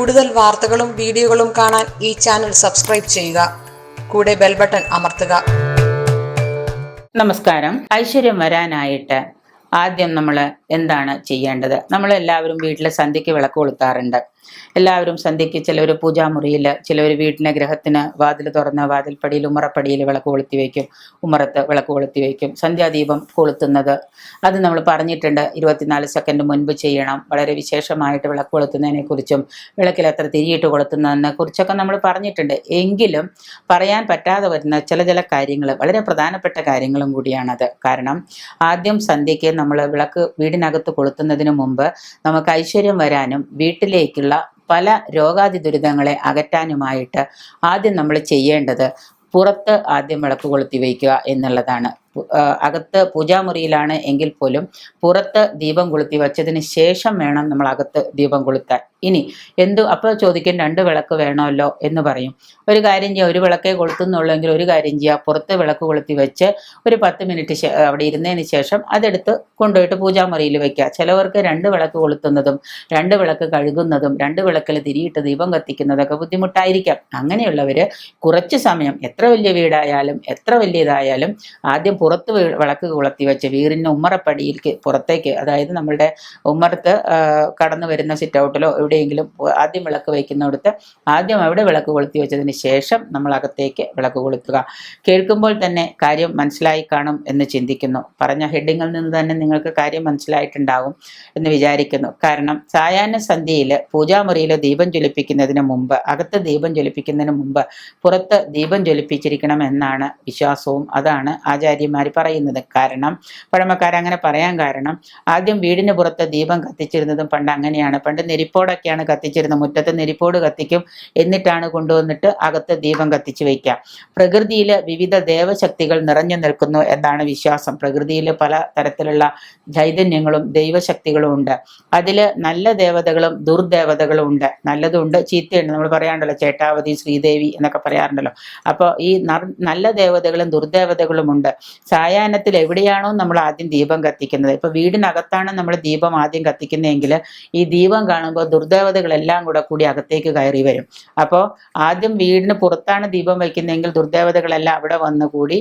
കൂടുതൽ വാർത്തകളും വീഡിയോകളും കാണാൻ ഈ ചാനൽ സബ്സ്ക്രൈബ് ചെയ്യുക. കൂടെ ബെൽ ബട്ടൺ അമർത്തുക. നമസ്കാരം. ഐശ്വര്യം വരാനായിട്ട് ആദ്യം നമ്മൾ എന്താണ് ചെയ്യേണ്ടത്? നമ്മളെല്ലാവരും വീട്ടിൽ സന്ധ്യയ്ക്ക് വിളക്ക് കൊളുത്താറുണ്ട്. എല്ലാവരും സന്ധ്യയ്ക്ക് ചിലവർ പൂജാമുറിയിൽ, ചിലവർ വീട്ടിലെ ഗ്രഹത്തിന് വാതിൽ തുറന്ന് വാതിൽപ്പടിയിൽ ഉമ്മറപ്പടിയിൽ വിളക്ക് കൊളുത്തി വയ്ക്കും, ഉമ്മറത്ത് വിളക്ക് കൊളുത്തി വയ്ക്കും. സന്ധ്യാദീപം കൊളുത്തുന്നത് അത് നമ്മൾ പറഞ്ഞിട്ടുണ്ട്. 24 സെക്കൻഡ് മുൻപ് ചെയ്യണം. വളരെ വിശേഷമായിട്ട് വിളക്ക് കൊളുത്തുന്നതിനെ കുറിച്ചും വിളക്കിൽ എത്ര തിരിയിട്ട് കൊളുത്തുന്നതിനെ കുറിച്ചൊക്കെ നമ്മൾ പറഞ്ഞിട്ടുണ്ട്. എങ്കിലും പറയാൻ പറ്റാതെ വരുന്ന ചില കാര്യങ്ങൾ, വളരെ പ്രധാനപ്പെട്ട കാര്യങ്ങളും കൂടിയാണത്. കാരണം ആദ്യം സന്ധ്യയ്ക്ക് നമ്മൾ വിളക്ക് വീടിനകത്ത് കൊളുത്തുന്നതിന് മുമ്പ് നമുക്ക് ഐശ്വര്യം വരാനും വീട്ടിലേക്കുള്ള പല രോഗാതി ദുരിതങ്ങളെ അകറ്റാനുമായിട്ട് ആദ്യം നമ്മൾ ചെയ്യേണ്ടത് പുറത്ത് ആദ്യം വിളക്ക് കൊളുത്തി വയ്ക്കുക എന്നുള്ളതാണ്. അകത്ത് പൂജാമുറിയിലാണ് എങ്കിൽ പോലും പുറത്ത് ദീപം കൊളുത്തി വച്ചതിന് ശേഷം വേണം നമ്മൾ അകത്ത് ദീപം കൊളുത്താൻ. ഇനി അപ്പോൾ ചോദിക്കും 2 വിളക്ക് വേണമല്ലോ എന്ന് പറയും. ഒരു കാര്യം ചെയ്യുക, ഒരു വിളക്കേ കൊളുത്തുന്നുള്ളെങ്കിൽ ഒരു കാര്യം ചെയ്യുക, പുറത്ത് വിളക്ക് കൊളുത്തി വെച്ച് ഒരു 10 മിനിറ്റ് അവിടെ ഇരുന്നതിന് ശേഷം അതെടുത്ത് കൊണ്ടുപോയിട്ട് പൂജാമുറിയിൽ വെക്കുക. ചിലവർക്ക് 2 വിളക്ക് കൊളുത്തുന്നതും 2 വിളക്ക് കഴുകുന്നതും 2 വിളക്കിൽ തിരിയിട്ട് ദീപം കത്തിക്കുന്നതൊക്കെ ബുദ്ധിമുട്ടായിരിക്കാം. അങ്ങനെയുള്ളവർ കുറച്ച് സമയം, എത്ര വലിയ വീടായാലും എത്ര വലിയതായാലും, ആദ്യം പുറത്ത് വിളക്ക് കൊളുത്തി വെച്ച് വീടിൻ്റെ ഉമ്മറപ്പടിയിലേക്ക് പുറത്തേക്ക്, അതായത് നമ്മളുടെ ഉമ്മറത്ത് കടന്നു വരുന്ന സിറ്റ് ഔട്ടിലോ എവിടെയെങ്കിലും ആദ്യം വിളക്ക് വയ്ക്കുന്നിടത്ത് ആദ്യം അവിടെ വിളക്ക് കൊളുത്തി വെച്ചതിന് ശേഷം നമ്മൾ അകത്തേക്ക് വിളക്ക് കൊളുത്തുക. കേൾക്കുമ്പോൾ തന്നെ കാര്യം മനസ്സിലായി കാണും എന്ന് ചിന്തിക്കുന്നു. പറഞ്ഞ ഹെഡിങ്ങിൽ നിന്ന് തന്നെ നിങ്ങൾക്ക് കാര്യം മനസ്സിലായിട്ടുണ്ടാവും എന്ന് വിചാരിക്കുന്നു. കാരണം സായാഹ്ന സന്ധ്യയിൽ പൂജാമുറിയിൽ ദീപം ജ്വലിപ്പിക്കുന്നതിന് മുമ്പ്, അകത്ത് ദീപം ജ്വലിപ്പിക്കുന്നതിന് മുമ്പ് പുറത്ത് ദീപം ജ്വലിപ്പിച്ചിരിക്കണം എന്നാണ് വിശ്വാസവും. അതാണ് ആചാര്യന്മാർ പറയുന്നത്. കാരണം പഴമക്കാരങ്ങനെ പറയാൻ കാരണം, ആദ്യം വീടിന് പുറത്ത് ദീപം കത്തിച്ചിരുന്നതും പണ്ട് അങ്ങനെയാണ്. പണ്ട് നെരിപ്പോടൊക്കെയാണ് കത്തിച്ചിരുന്നത്. മുറ്റത്ത് നെരിപ്പോട് കത്തിക്കും, എന്നിട്ടാണ് കൊണ്ടുവന്നിട്ട് അകത്ത് ദീപം കത്തിച്ചു വയ്ക്കുക. പ്രകൃതിയിൽ വിവിധ ദേവശക്തികൾ നിറഞ്ഞു നിൽക്കുന്നു എന്നാണ് വിശ്വാസം. പ്രകൃതിയിൽ പല തരത്തിലുള്ള ചൈതന്യങ്ങളും ദൈവശക്തികളും ഉണ്ട്. അതിൽ നല്ല ദേവതകളും ദുർദേവതകളും ഉണ്ട്. നല്ലതുണ്ട്, ചീത്തയുണ്ട്. നമ്മൾ പറയാറുണ്ടല്ലോ, ചേട്ടാവതി, ശ്രീദേവി എന്നൊക്കെ പറയാറുണ്ടല്ലോ. അപ്പോൾ ഈ നല്ല ദേവതകളും ദുർദേവതകളും ഉണ്ട്. സായാഹ്നത്തിൽ എവിടെയാണോ നമ്മൾ ആദ്യം ദീപം കത്തിക്കുന്നത്, ഇപ്പൊ വീടിനകത്താണ് നമ്മൾ ദീപം ആദ്യം കത്തിക്കുന്നതെങ്കിൽ ഈ ദീപം കാണുമ്പോൾ ദുർദേവതകളെല്ലാം കൂടി അകത്തേക്ക് കയറി വരും. അപ്പോൾ ആദ്യം വീടിന് പുറത്താണ് ദീപം വയ്ക്കുന്നതെങ്കിൽ ദുർദേവതകളെല്ലാം അവിടെ വന്നുകൂടി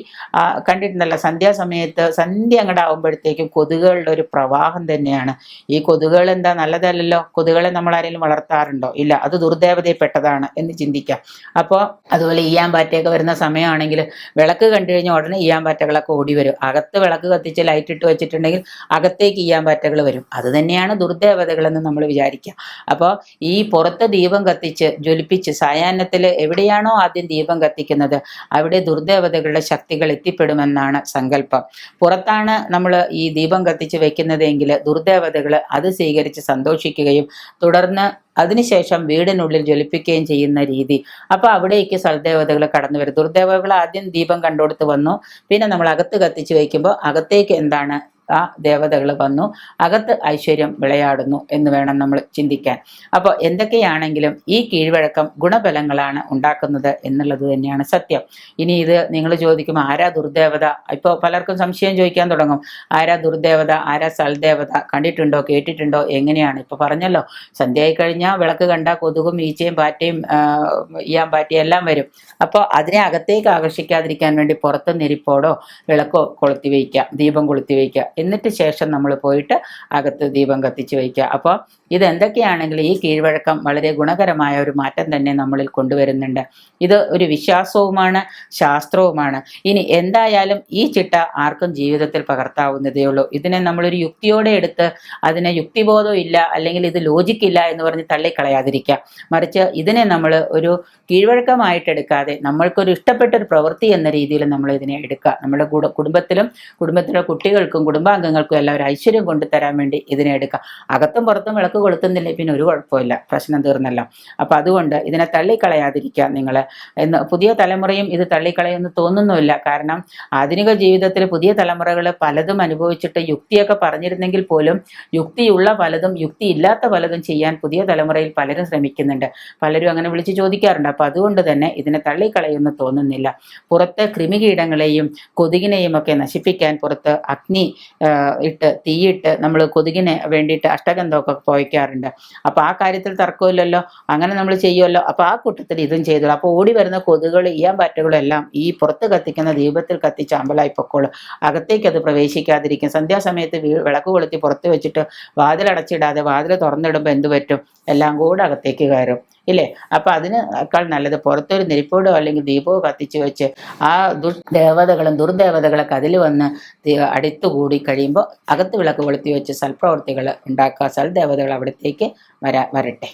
കണ്ടിട്ടുണ്ടല്ലോ, സന്ധ്യാസമയത്ത് സന്ധ്യ അങ്ങോട്ട് ആകുമ്പോഴത്തേക്കും കൊതുകുകളുടെ ഒരു പ്രവാഹം തന്നെയാണ്. ഈ കൊതുകുകൾ എന്താ നല്ലതല്ലല്ലോ. കൊതുകുകളെ നമ്മൾ ആരെങ്കിലും വളർത്താറുണ്ടോ? ഇല്ല. അത് ദുർദേവതയിൽപ്പെട്ടതാണ് എന്ന് ചിന്തിക്കാം. അപ്പോൾ അതുപോലെ ഈയാമ്പാറ്റയൊക്കെ വരുന്ന സമയമാണെങ്കിൽ വിളക്ക് കണ്ടു കഴിഞ്ഞാൽ ഉടനെ ഈയാമ്പാറ്റകളൊക്കെ ഓടി വരും. അകത്ത് വിളക്ക് കത്തിച്ച് ലൈറ്റ് ഇട്ട് വെച്ചിട്ടുണ്ടെങ്കിൽ അകത്തേക്ക് ഈയാമ്പാറ്റകൾ വരും. അത് തന്നെയാണ് ദുർദേവതകളെന്ന് നമ്മൾ വിചാരിക്കുക. അപ്പോൾ ഈ പുറത്ത് ദീപം കത്തിച്ച് ജ്വലിപ്പിച്ച് സായാഹ്നത്തിൽ എവിടെയാണോ ആദ്യം ദീപം കത്തിക്കുന്നത് അവിടെ ദുർദേവതകളുടെ ശക്തികൾ എത്തിപ്പെടുമെന്നാണ് സങ്കല്പം. പുറത്താണ് നമ്മൾ ഈ ദീപം കത്തിച്ച് വെക്കുന്നതെങ്കിൽ ദുർദേവതകൾ അത് സ്വീകരിച്ച് സന്തോഷിക്കുകയും തുടർന്ന് അതിനുശേഷം വീടിനുള്ളിൽ ജ്വലിപ്പിക്കുകയും ചെയ്യുന്ന രീതി. അപ്പോൾ അവിടേക്ക് സൽദേവതകൾ കടന്നു വരും. ദുർദേവതകൾ ആദ്യം ദീപം കണ്ടുകൊടുത്ത് വന്നു, പിന്നെ നമ്മൾ അകത്ത് കത്തിച്ച് വയ്ക്കുമ്പോൾ അകത്തേക്ക് എന്താണ് ആ ദേവതകൾ വന്നു, അകത്ത് ഐശ്വര്യം വിളയാടുന്നു എന്ന് വേണം നമ്മൾ ചിന്തിക്കാൻ. അപ്പോൾ എന്തൊക്കെയാണെങ്കിലും ഈ കീഴ്വഴക്കം ഗുണഫലങ്ങളാണ് ഉണ്ടാക്കുന്നത് എന്നുള്ളത് തന്നെയാണ് സത്യം. ഇനി ഇത് നിങ്ങൾ ചോദിക്കും, ആരാ ദുർദേവത? ഇപ്പോൾ പലർക്കും സംശയം ചോദിക്കാൻ തുടങ്ങും, ആരാ ദുർദേവത, ആരാ സൽദേവത, കണ്ടിട്ടുണ്ടോ, കേട്ടിട്ടുണ്ടോ, എങ്ങനെയാണ്? ഇപ്പോൾ പറഞ്ഞല്ലോ, സന്ധ്യയായി കഴിഞ്ഞാൽ വിളക്ക് കണ്ടാൽ കൊതുകും ഈച്ചയും പാറ്റയും ഈയാമ്പാറ്റയും എല്ലാം വരും. അപ്പോൾ അതിനെ അകത്തേക്ക് ആകർഷിക്കാതിരിക്കാൻ വേണ്ടി പുറത്ത് നെരിപ്പോടോ വിളക്കോ കൊളുത്തി വയ്ക്കുക, ദീപം കൊളുത്തി വയ്ക്കുക. എന്നിട്ട് ശേഷം നമ്മൾ പോയിട്ട് അകത്ത് ദീപം കത്തിച്ച് വയ്ക്കുക. അപ്പോൾ ഇതെന്തൊക്കെയാണെങ്കിലും ഈ കീഴ്വഴക്കം വളരെ ഗുണകരമായ ഒരു മാറ്റം തന്നെ നമ്മളിൽ കൊണ്ടുവരുന്നുണ്ട്. ഇത് ഒരു വിശ്വാസവുമാണ്, ശാസ്ത്രവുമാണ്. ഇനി എന്തായാലും ഈ ചിട്ട ആർക്കും ജീവിതത്തിൽ പകർത്താവുന്നതേ ഉള്ളൂ. ഇതിനെ നമ്മളൊരു യുക്തിയോടെ എടുത്ത് അതിനെ യുക്തിബോധം ഇല്ല, അല്ലെങ്കിൽ ഇത് ലോജിക്കില്ല എന്ന് പറഞ്ഞ് തള്ളിക്കളയാതിരിക്കുക. മറിച്ച് ഇതിനെ നമ്മൾ ഒരു കീഴ്വഴക്കമായിട്ട് എടുക്കാതെ നമ്മൾക്കൊരു ഇഷ്ടപ്പെട്ടൊരു പ്രവൃത്തി എന്ന രീതിയിൽ നമ്മൾ ഇതിനെ എടുക്കുക. നമ്മുടെ കുടുംബത്തിലെ കുട്ടികൾക്കും കുടുംബാംഗങ്ങൾക്കും എല്ലാം ഒരു ഐശ്വര്യം കൊണ്ടുതരാൻ വേണ്ടി ഇതിനെ എടുക്കുക. അകത്തും പുറത്തും വിളക്ക് കൊളുത്തുന്നില്ലേ പിന്നെ ഒരു കുഴപ്പമില്ല, പ്രശ്നം തീർന്നല്ലോ. അപ്പോൾ അതുകൊണ്ട് ഇതിനെ തള്ളിക്കളയാതിരിക്കുക നിങ്ങൾ. പുതിയ തലമുറയും ഇത് തള്ളിക്കളയുമെന്ന് തോന്നുന്നുമില്ല. കാരണം ആധുനിക ജീവിതത്തിൽ പുതിയ തലമുറകൾ പലതും അനുഭവിച്ചിട്ട് യുക്തിയൊക്കെ പറഞ്ഞിരുന്നെങ്കിൽ പോലും യുക്തിയുള്ള പലതും യുക്തിയില്ലാത്ത പലതും ചെയ്യാൻ പുതിയ തലമുറയിൽ പലരും ശ്രമിക്കുന്നുണ്ട്. പലരും അങ്ങനെ വിളിച്ച് ചോദിക്കാറുണ്ട്. അപ്പോൾ അതുകൊണ്ട് തന്നെ ഇതിനെ തള്ളിക്കളയുമെന്ന് തോന്നുന്നില്ല. പുറത്ത് കൃമികീടങ്ങളെയും കൊതുകിനെയും ഒക്കെ നശിപ്പിക്കാൻ പുറത്ത് അഗ്നി ഇട്ട് തീയിട്ട് നമ്മൾ കൊതുകിന് വേണ്ടിയിട്ട് അഷ്ടഗന്ധമൊക്കെ പുകയ്ക്കാറുണ്ട്. അപ്പൊ ആ കാര്യത്തിൽ തർക്കമില്ലല്ലോ, അങ്ങനെ നമ്മൾ ചെയ്യുമല്ലോ. അപ്പൊ ആ കൂട്ടത്തിൽ ഇതും ചെയ്തോളൂ. അപ്പൊ ഓടി വരുന്ന കൊതുകുകൾ ഈയാമ്പാറ്റകളും എല്ലാം ഈ പുറത്ത് കത്തിക്കുന്ന ദീപത്തിൽ കത്തിച്ച് അമ്പലായി പൊക്കോളും. അകത്തേക്ക് അത് പ്രവേശിക്കാതിരിക്കും. സന്ധ്യാസമയത്ത് വിളക്ക് കൊളുത്തി പുറത്ത് വെച്ചിട്ട് വാതിലടച്ചിടാതെ വാതിൽ തുറന്നിടുമ്പോൾ എന്ത് പറ്റും? എല്ലാം കൂടെ അകത്തേക്ക് കയറും ഇല്ലേ? അപ്പൊ അതിനേക്കാൾ നല്ലത് പുറത്തൊരു നെരിപ്പോടോ അല്ലെങ്കിൽ ദീപമോ കത്തിച്ചു വെച്ച് ആ ദുർദേവതകളൊക്കെ അതിൽ വന്ന് അടുത്തുകൂടി കഴിയുമ്പോൾ അകത്ത് വിളക്ക് കൊളുത്തി വെച്ച് സൽപ്രവർത്തികൾ ഉണ്ടാക്കുക. സൽദേവതകൾ അവിടത്തേക്ക് വരട്ടെ.